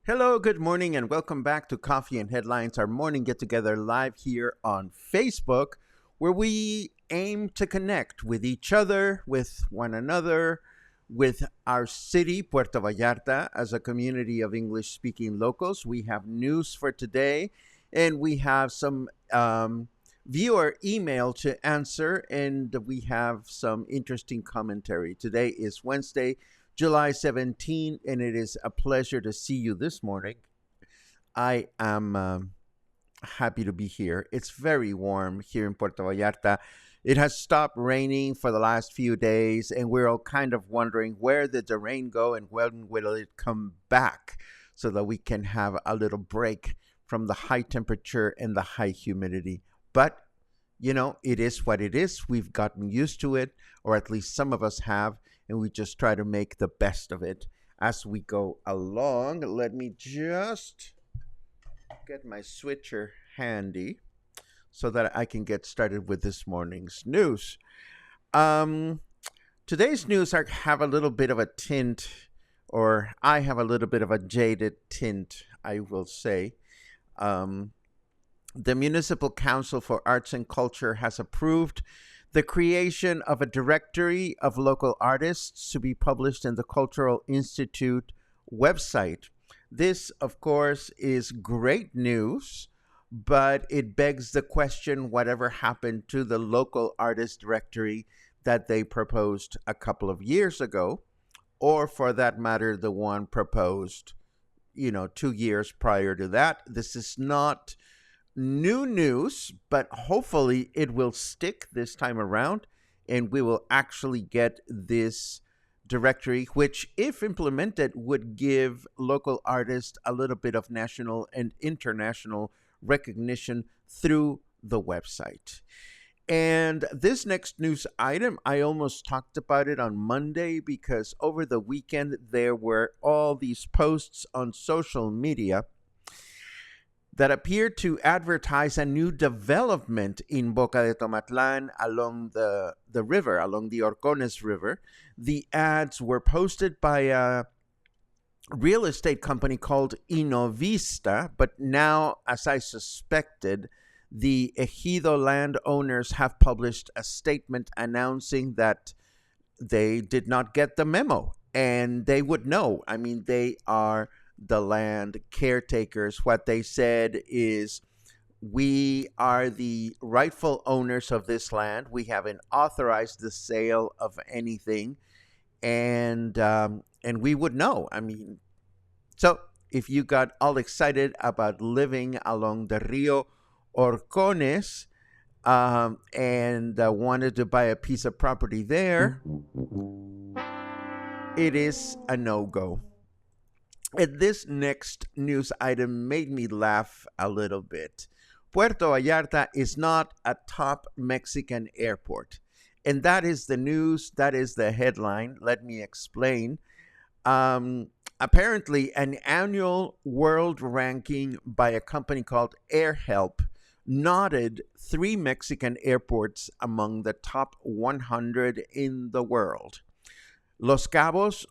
Hello, good morning, and welcome back to Coffee and Headlines, our morning get together live here on Facebook, where we aim to connect with each other, with one another, with our city, Puerto Vallarta, as a community of English speaking locals. We have news for today, and we have some viewer email to answer, and we have some interesting commentary. Today is Wednesday, July 17, and it is a pleasure to see you this morning. I am happy to be here. It's very warm here in Puerto Vallarta. It has stopped raining for the last few days, and we're all kind of wondering where did the rain go and when will it come back so that we can have a little break from the high temperature and the high humidity. But, it is what it is. We've gotten used to it, or at least some of us have, and we just try to make the best of it as we go along. Let me just get my switcher handy so that I can get started with this morning's news. Um, Today's news have a little bit of a tint, or I have a little bit of a jaded tint, I will say. The Municipal Council for Arts and Culture has approved the creation of a directory of local artists to be published in the Cultural Institute website. This, of course, is great news, but it begs the question whatever happened to the local artist directory that they proposed a couple of years ago, or for that matter, the one proposed, 2 years prior to that. This is not new news, but hopefully it will stick this time around and we will actually get this directory, which, if implemented, would give local artists a little bit of national and international recognition through the website. And this next news item, I almost talked about it on Monday because over the weekend there were all these posts on social media that appeared to advertise a new development in Boca de Tomatlán along the river, along the Orcones River. The ads were posted by a real estate company called Inovista, but now, as I suspected, the Ejido landowners have published a statement announcing that they did not get the memo and they would know. I mean, they are the land caretakers. What they said is, we are the rightful owners of this land. We haven't authorized the sale of anything, and we would know. I mean, so if you got all excited about living along the Rio Orcones and wanted to buy a piece of property there, it is a no-go. And this next news item made me laugh a little bit. Puerto Vallarta is not a top Mexican airport. And that is the news, that is the headline. Let me explain. Apparently, an annual world ranking by a company called AirHelp noted 3 Mexican airports among the top 100 in the world. Los Cabos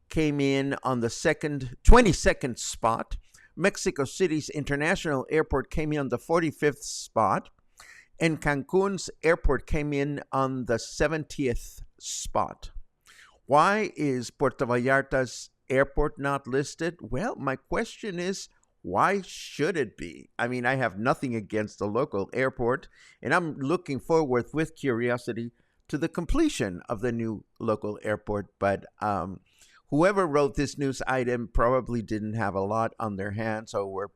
came in on the 22nd spot. Mexico City's International Airport came in on the 45th spot. And Cancun's airport came in on the 70th spot. Why is Puerto Vallarta's airport not listed? Well, my question is, why should it be? I mean, I have nothing against the local airport, and I'm looking forward with curiosity to the completion of the new local airport. But whoever wrote this news item probably didn't have a lot on their hands, or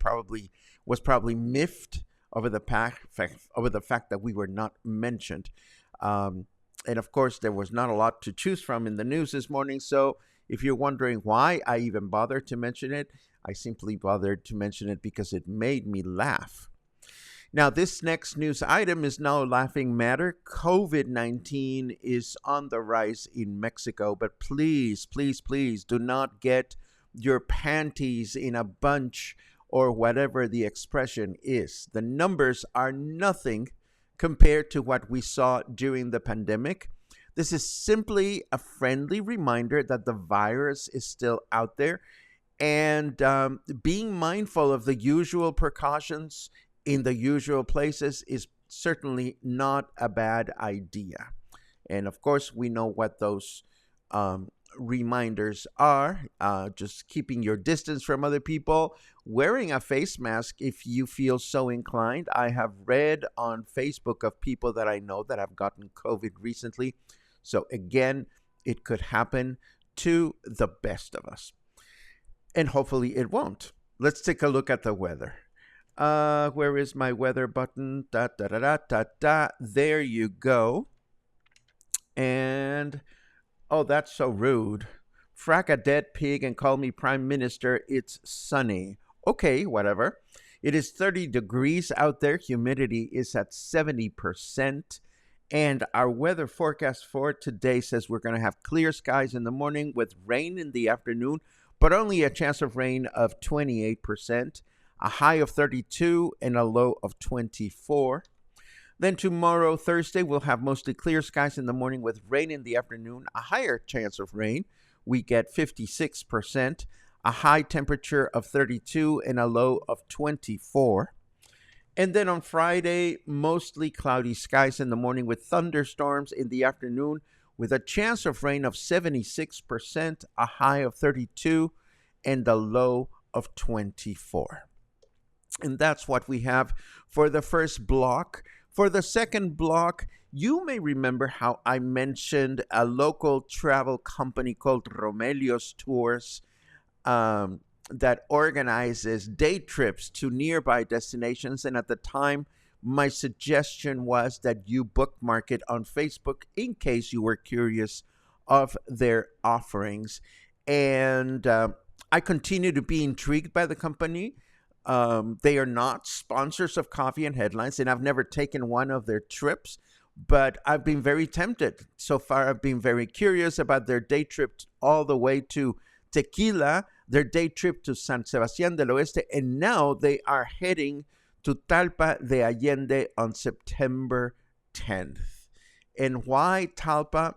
was probably miffed over the fact that we were not mentioned. And of course, there was not a lot to choose from in the news this morning. So if you're wondering why I even bothered to mention it, I simply bothered to mention it because it made me laugh. Now, this next news item is no laughing matter. COVID-19 is on the rise in Mexico, but please, please, please do not get your panties in a bunch, or whatever the expression is. The numbers are nothing compared to what we saw during the pandemic. This is simply a friendly reminder that the virus is still out there. And being mindful of the usual precautions in the usual places is certainly not a bad idea. And of course, we know what those um, reminders are, just keeping your distance from other people, wearing a face mask if you feel so inclined. I have read on Facebook of people that I know that have gotten COVID recently. So, again, it could happen to the best of us. And hopefully it won't. Let's take a look at the weather. Where is my weather button? Da da da da da da. There you go. And oh, that's so rude. Frack a dead pig and call me prime minister. It's sunny. Okay, whatever. It is 30 degrees out there. Humidity is at 70%. And our weather forecast for today says we're going to have clear skies in the morning with rain in the afternoon, but only a chance of rain of 28%, a high of 32 and a low of 24. Then tomorrow, Thursday, we'll have mostly clear skies in the morning with rain in the afternoon, a higher chance of rain. We get 56%, a high temperature of 32 and a low of 24. And then on Friday, mostly cloudy skies in the morning with thunderstorms in the afternoon with a chance of rain of 76%, a high of 32 and a low of 24. And that's what we have for the first block. For the second block, you may remember how I mentioned a local travel company called Romelio's Tours that organizes day trips to nearby destinations. And at the time, my suggestion was that you bookmark it on Facebook in case you were curious of their offerings. And I continue to be intrigued by the company. They are not sponsors of Coffee and Headlines, and I've never taken one of their trips, but I've been very tempted. So far, I've been very curious about their day trip all the way to Tequila, their day trip to San Sebastián del Oeste, and now they are heading to Talpa de Allende on September 10th. And why Talpa?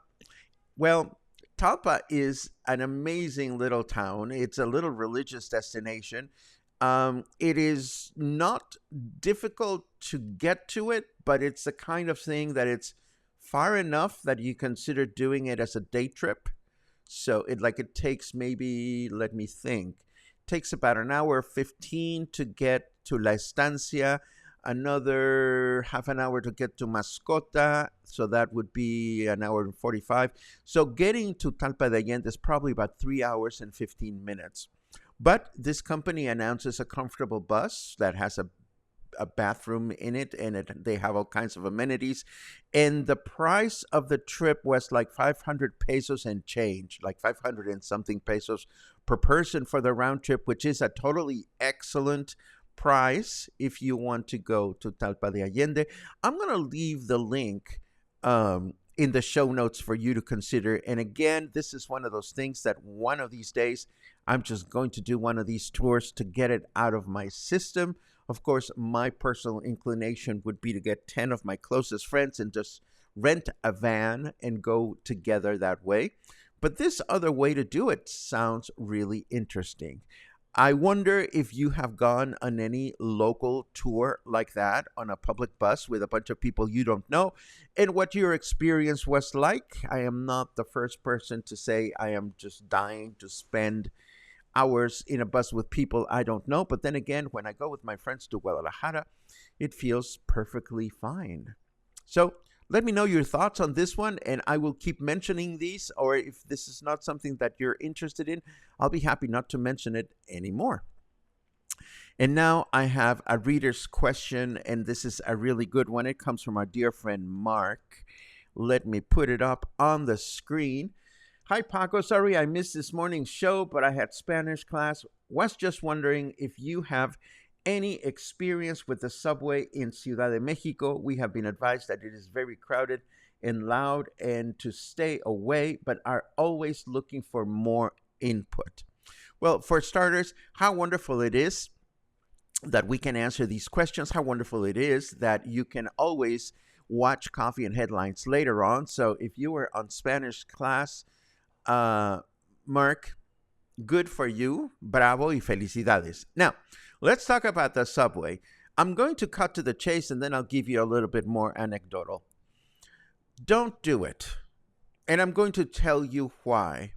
Well, Talpa is an amazing little town. It's a little religious destination. It is not difficult to get to it, but it's the kind of thing that it's far enough that you consider doing it as a day trip. So it takes maybe, let me think, it takes about an hour 15 to get to La Estancia, another half an hour to get to Mascota, so that would be an hour and 45. So getting to Talpa de Allende is probably about 3 hours and 15 minutes. But this company announces a comfortable bus that has a bathroom in it, and they have all kinds of amenities. And the price of the trip was like 500 pesos and change, like 500 and something pesos per person for the round trip, which is a totally excellent price if you want to go to Talpa de Allende. I'm going to leave the link in the show notes for you to consider. And again, this is one of those things that one of these days, I'm just going to do one of these tours to get it out of my system. Of course, my personal inclination would be to get 10 of my closest friends and just rent a van and go together that way. But this other way to do it sounds really interesting. I wonder if you have gone on any local tour like that on a public bus with a bunch of people you don't know and what your experience was like. I am not the first person to say I am just dying to spend hours in a bus with people I don't know. But then again, when I go with my friends to Guadalajara, it feels perfectly fine. So let me know your thoughts on this one, and I will keep mentioning these, or if this is not something that you're interested in, I'll be happy not to mention it anymore. And now I have a reader's question, and this is a really good one. It comes from our dear friend Mark. Let me put it up on the screen. Hi, Paco. Sorry I missed this morning's show, but I had Spanish class. Was just wondering if you have any experience with the subway in Ciudad de Mexico. We have been advised that it is very crowded and loud and to stay away, but are always looking for more input. Well, for starters, how wonderful it is that we can answer these questions. How wonderful it is that you can always watch Coffee and Headlines later on. So if you were on Spanish class, Mark, Good for you. Bravo y felicidades. Now, let's talk about the subway. I'm going to cut to the chase and then I'll give you a little bit more anecdotal. Don't do it. And I'm going to tell you why.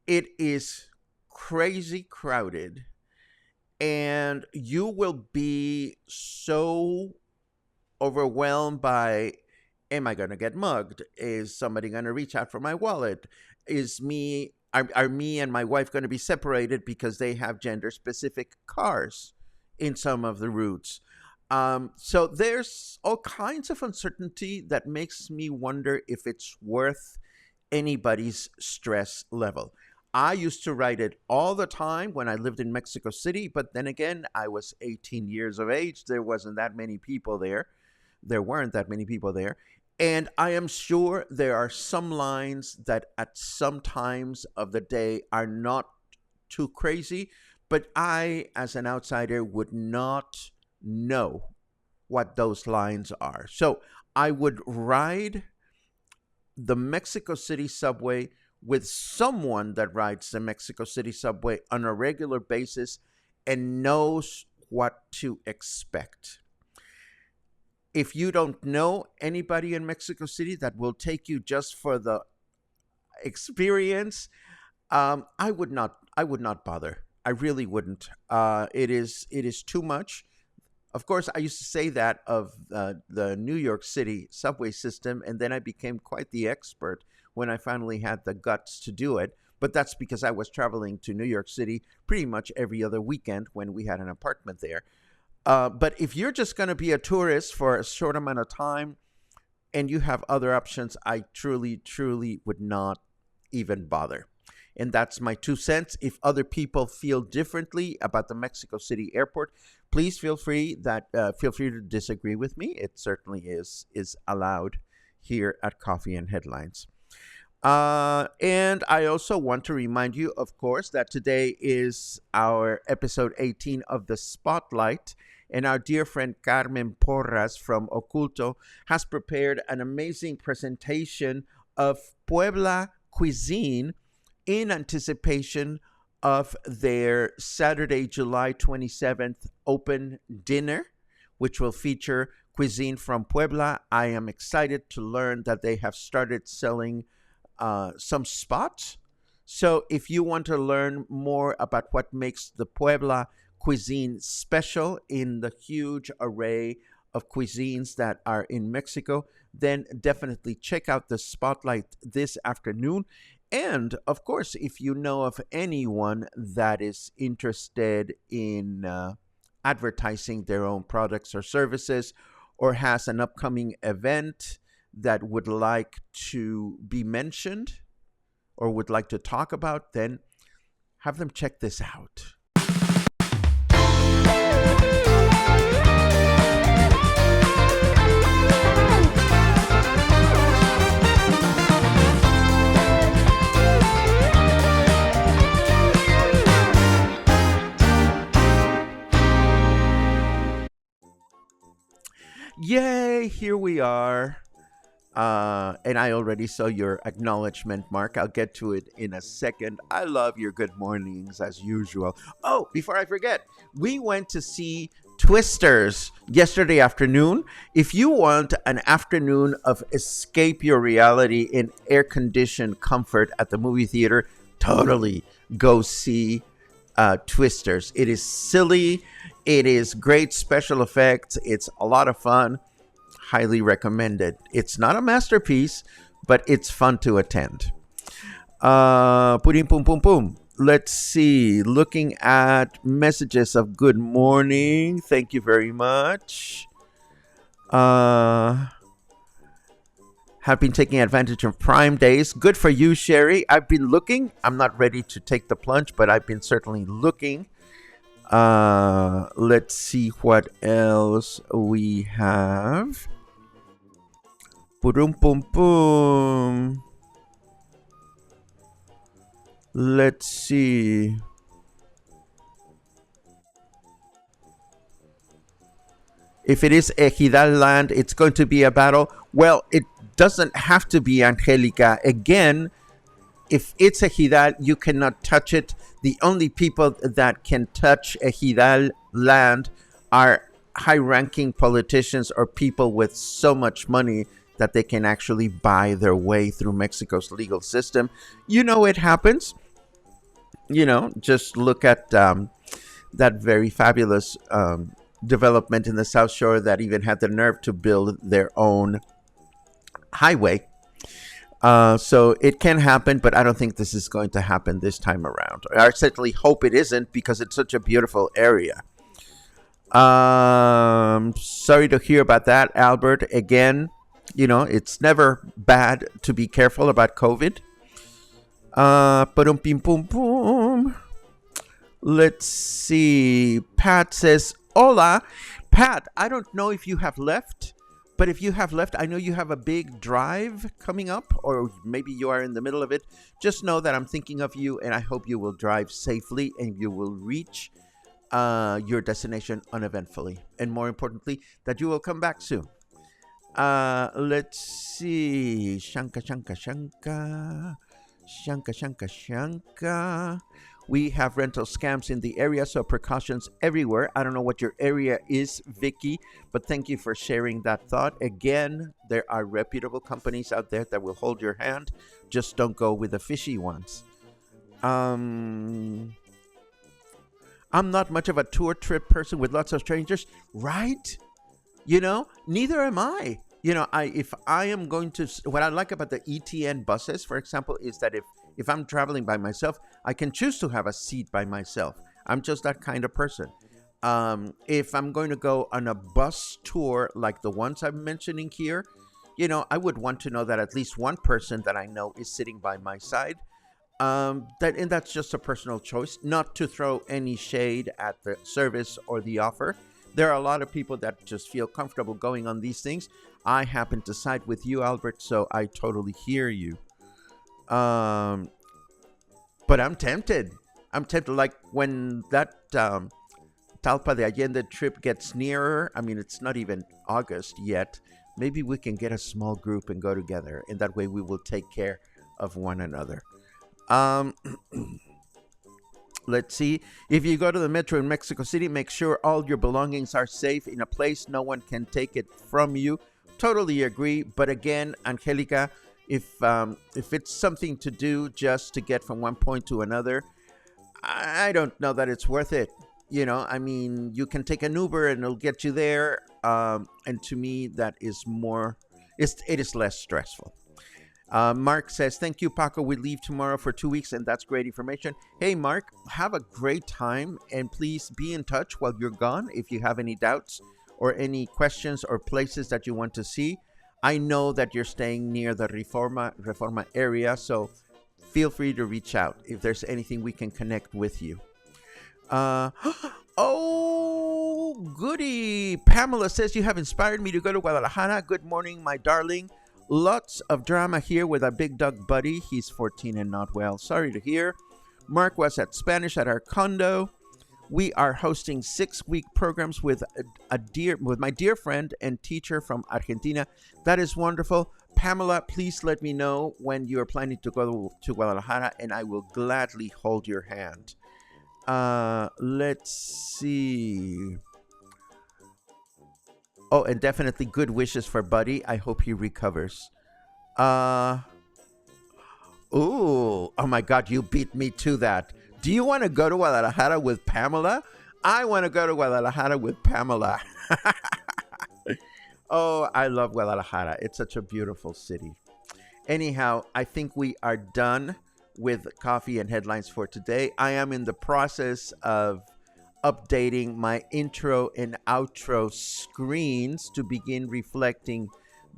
It is crazy crowded and you will be so overwhelmed by, am I going to get mugged? Is somebody going to reach out for my wallet? Are me and my wife going to be separated because they have gender specific cars in some of the routes? So there's all kinds of uncertainty that makes me wonder if it's worth anybody's stress level. I used to ride it all the time when I lived in Mexico City, but then again, I was 18 years of age. There wasn't that many people there. There weren't that many people there. And I am sure there are some lines that at some times of the day are not too crazy, but I, as an outsider, would not know what those lines are. So I would ride the Mexico City subway with someone that rides the Mexico City subway on a regular basis and knows what to expect. If you don't know anybody in Mexico City that will take you just for the experience, I would not bother. I really wouldn't. It is too much. Of course, I used to say that of the New York City subway system, and then I became quite the expert when I finally had the guts to do it. But that's because I was traveling to New York City pretty much every other weekend when we had an apartment there. But if you're just going to be a tourist for a short amount of time and you have other options, I truly, truly would not even bother. And that's my 2 cents. If other people feel differently about the Mexico City airport, please feel free to disagree with me. It certainly is allowed here at Coffee and Headlines. And I also want to remind you, of course, that today is our episode 18 of The Spotlight. And our dear friend Carmen Porras from Oculto has prepared an amazing presentation of Puebla cuisine in anticipation of their Saturday, July 27th open dinner, which will feature cuisine from Puebla. I am excited to learn that they have started selling some spots. So if you want to learn more about what makes the Puebla cuisine special in the huge array of cuisines that are in Mexico, then definitely check out the Spotlight this afternoon. And of course, if you know of anyone that is interested in advertising their own products or services, or has an upcoming event that would like to be mentioned or would like to talk about, then have them check this out. Yay, here we are. And I already saw your acknowledgement, Mark. I'll get to it in a second. I love your good mornings as usual. Oh, before I forget, we went to see Twisters yesterday afternoon. If you want an afternoon of escape your reality in air-conditioned comfort at the movie theater, totally go see Twisters. It is silly. It is great special effects. It's a lot of fun. Highly recommended. It's not a masterpiece, but it's fun to attend. Pudim pum pum pum. Let's see. Looking at messages of good morning. Thank you very much. Have been taking advantage of Prime Days. Good for you, Sherry. I've been looking. I'm not ready to take the plunge, but I've been certainly looking. Let's see what else we have. Pum pum pum. Let's see. If it is Ejidal land, it's going to be a battle. Well, it doesn't have to be, Angelica. Again, if it's ejidal, you cannot touch it. The only people that can touch ejidal land are high-ranking politicians or people with so much money that they can actually buy their way through Mexico's legal system. It happens. Just look at that very fabulous development in the South Shore that even had the nerve to build their own highway. So it can happen, but I don't think this is going to happen this time around. I certainly hope it isn't because it's such a beautiful area. Sorry to hear about that, Albert. Again, it's never bad to be careful about COVID. Pum pum pum. Let's see. Pat says, "Hola, Pat. I don't know if you have left, but if you have left, I know you have a big drive coming up, or maybe you are in the middle of it. Just know that I'm thinking of you, and I hope you will drive safely and you will reach your destination uneventfully, and more importantly, that you will come back soon." Let's see. Shanka, shanka, shanka. Shanka, shanka, shanka. We have rental scams in the area, so precautions everywhere. I don't know what your area is, Vicky, but thank you for sharing that thought. Again, there are reputable companies out there that will hold your hand. Just don't go with the fishy ones. I'm not much of a tour trip person with lots of strangers, right? Neither am I. If I am going to, what I like about the ETN buses, for example, is that if I'm traveling by myself, I can choose to have a seat by myself. I'm just that kind of person. If I'm going to go on a bus tour like the ones I'm mentioning here, I would want to know that at least one person that I know is sitting by my side. And that's just a personal choice, not to throw any shade at the service or the offer. There are a lot of people that just feel comfortable going on these things. I happen to side with you, Albert, so I totally hear you. But I'm tempted. Like when that Talpa de Allende trip gets nearer. I mean, it's not even August yet. Maybe we can get a small group and go together, and that way we will take care of one another. Let's see. If you go to the metro in Mexico City, make sure all your belongings are safe in a place no one can take it from you. Totally agree. But again, Angelica, if it's something to do just to get from one point to another, I don't know that it's worth it. I mean, you can take an Uber and it'll get you there. And to me, that is it is less stressful. Mark says, "Thank you, Paco. We leave tomorrow for 2 weeks, and that's great information." Hey, Mark, have a great time, and please be in touch while you're gone if you have any doubts or any questions or places that you want to see. I know that you're staying near the Reforma area, so feel free to reach out if there's anything we can connect with you. Oh, goody. Pamela says, "You have inspired me to go to Guadalajara. Good morning, my darling. Lots of drama here with our big dog buddy. He's 14 and not well. Sorry to hear." Mark was at Spanish at our condo. We are hosting 6-week programs with my dear friend and teacher from Argentina. That is wonderful. Pamela, please let me know when you are planning to go to Guadalajara, and I will gladly hold your hand. Let's see. Oh, and definitely good wishes for Buddy. I hope he recovers. Oh my God, you beat me to that. Do you want to go to Guadalajara with Pamela? I want to go to Guadalajara with Pamela. Oh, I love Guadalajara. It's such a beautiful city. Anyhow, I think we are done with coffee and headlines for today. I am in the process of updating my intro and outro screens to begin reflecting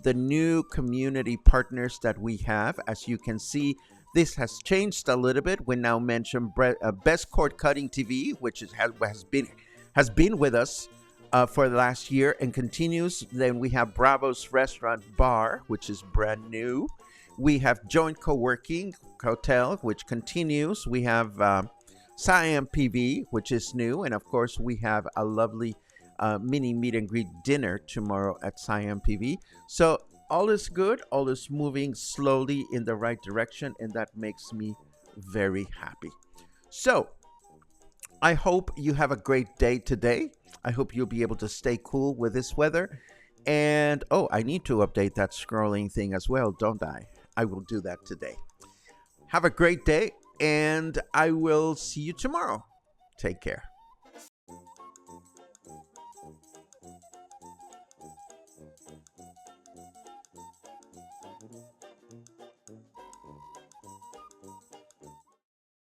the new community partners that we have. As you can see, this has changed a little bit. We now mention Best Cord Cutting TV, which has been with us for the last year and continues. Then we have Bravo's Restaurant Bar, which is brand new. We have Joint Co-working Hotel, which continues. We have Siam PV, which is new. And of course, we have a lovely mini meet and greet dinner tomorrow at Siam PV. So all is good, all is moving slowly in the right direction, and that makes me very happy. So, I hope you have a great day today. I hope you'll be able to stay cool with this weather. And oh, I need to update that scrolling thing as well, don't I? I will do that today. Have a great day, and I will see you tomorrow. Take care.